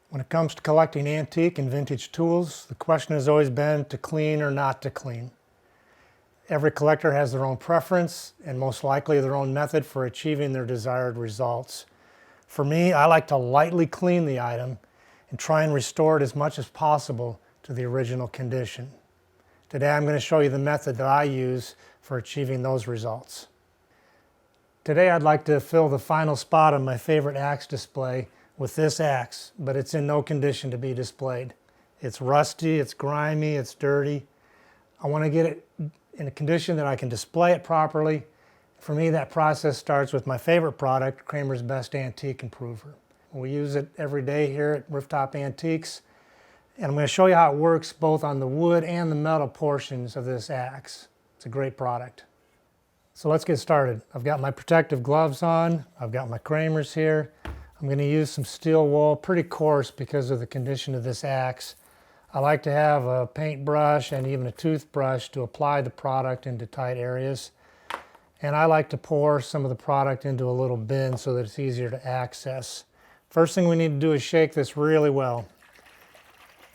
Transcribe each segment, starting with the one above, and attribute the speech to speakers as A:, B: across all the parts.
A: When it comes to collecting antique and vintage tools, the question has always been to clean or not to clean. Every collector has their own preference and most likely their own method for achieving their desired results. For me, I like to lightly clean the item and try and restore it as much as possible to the original condition. Today I'm going to show you the method that I use for achieving those results. Today I'd like to fill the final spot on my favorite axe display with this axe, but it's in no condition to be displayed. It's rusty, it's grimy, it's dirty. I want to get it in a condition that I can display it properly. For me, that process starts with my favorite product, Kramer's Best Antique Improver. We use it every day here at Rooftop Antiques, and I'm going to show you how it works both on the wood and the metal portions of this axe. It's a great product. So let's get started. I've got my protective gloves on, I've got my Kramer's here. I'm going to use some steel wool, pretty coarse because of the condition of this axe. I like to have a paintbrush and even a toothbrush to apply the product into tight areas. And I like to pour some of the product into a little bin so that it's easier to access. First thing we need to do is shake this really well.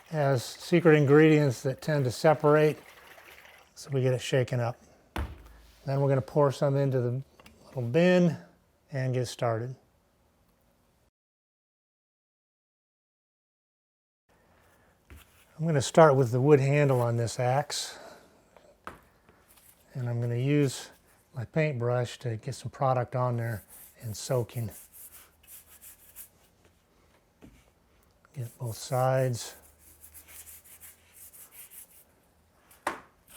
A: It has secret ingredients that tend to separate, so we get it shaken up. Then we're going to pour some into the little bin and get started. I'm going to start with the wood handle on this axe, and I'm going to use my paintbrush to get some product on there and soaking. Get both sides.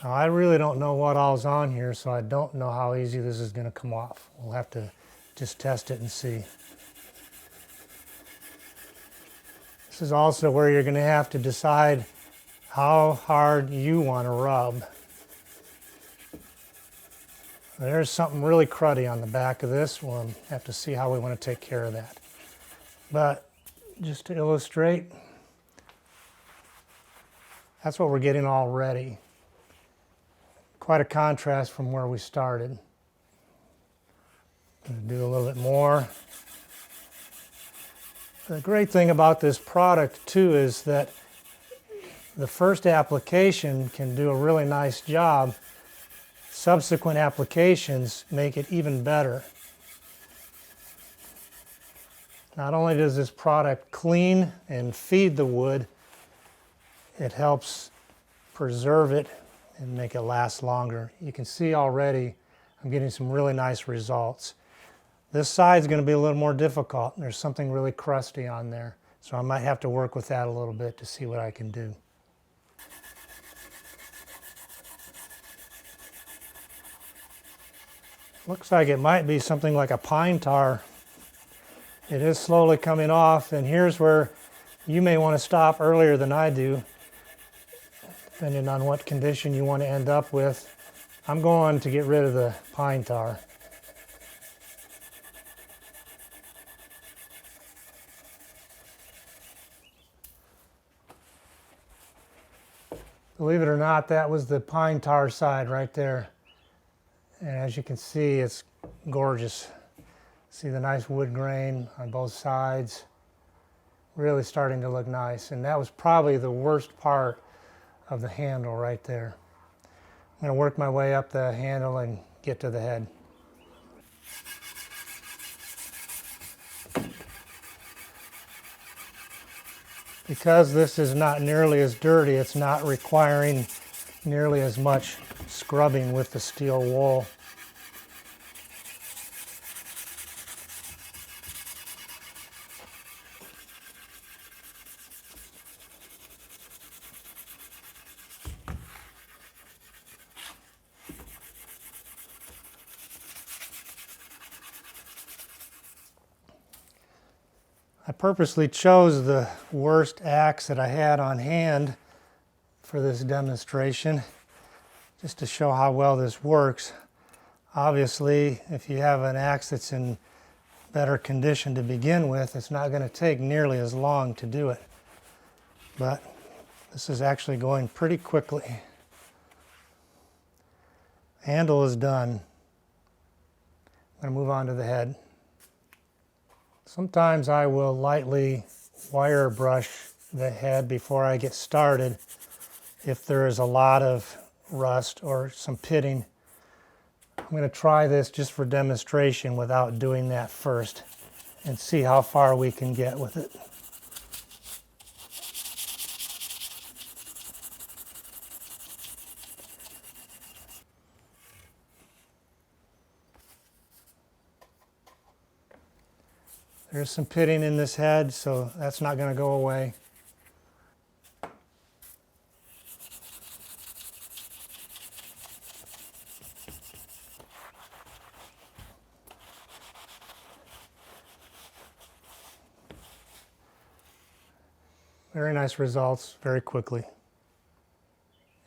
A: Now, I really don't know what all's on here, so I don't know how easy this is going to come off. We'll have to just test it and see. This is also where you're going to have to decide how hard you want to rub. There's something really cruddy on the back of this. We'll have to see how we want to take care of that. But just to illustrate, that's what we're getting already. Quite a contrast from where we started. I'm going to do a little bit more. The great thing about this product too is that the first application can do a really nice job. Subsequent applications make it even better. Not only does this product clean and feed the wood, it helps preserve it and make it last longer. You can see already I'm getting some really nice results. This side is going to be a little more difficult. There's something really crusty on there, so I might have to work with that a little bit to see what I can do. Looks like it might be something like a pine tar. It is slowly coming off, and here's where you may want to stop earlier than I do, depending on what condition you want to end up with. I'm going to get rid of the pine tar. Believe it or not, that was the pine tar side right there. And as you can see, it's gorgeous. See the nice wood grain on both sides. Really starting to look nice. And that was probably the worst part of the handle right there. I'm going to work my way up the handle and get to the head. Because this is not nearly as dirty, it's not requiring nearly as much scrubbing with the steel wool. I purposely chose the worst axe that I had on hand for this demonstration, just to show how well this works. Obviously, if you have an axe that's in better condition to begin with, it's not going to take nearly as long to do it. But this is actually going pretty quickly. Handle is done. I'm going to move on to the head. Sometimes I will lightly wire brush the head before I get started if there is a lot of rust or some pitting. I'm going to try this just for demonstration without doing that first and see how far we can get with it. There's some pitting in this head, so that's not going to go away. Very nice results, very quickly.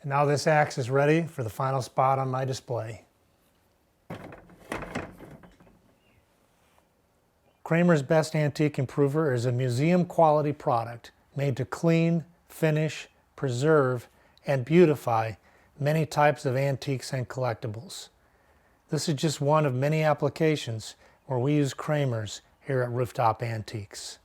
A: And now this axe is ready for the final spot on my display. Kramer's Best Antique Improver is a museum quality product made to clean, finish, preserve, and beautify many types of antiques and collectibles. This is just one of many applications where we use Kramer's here at Rooftop Antiques.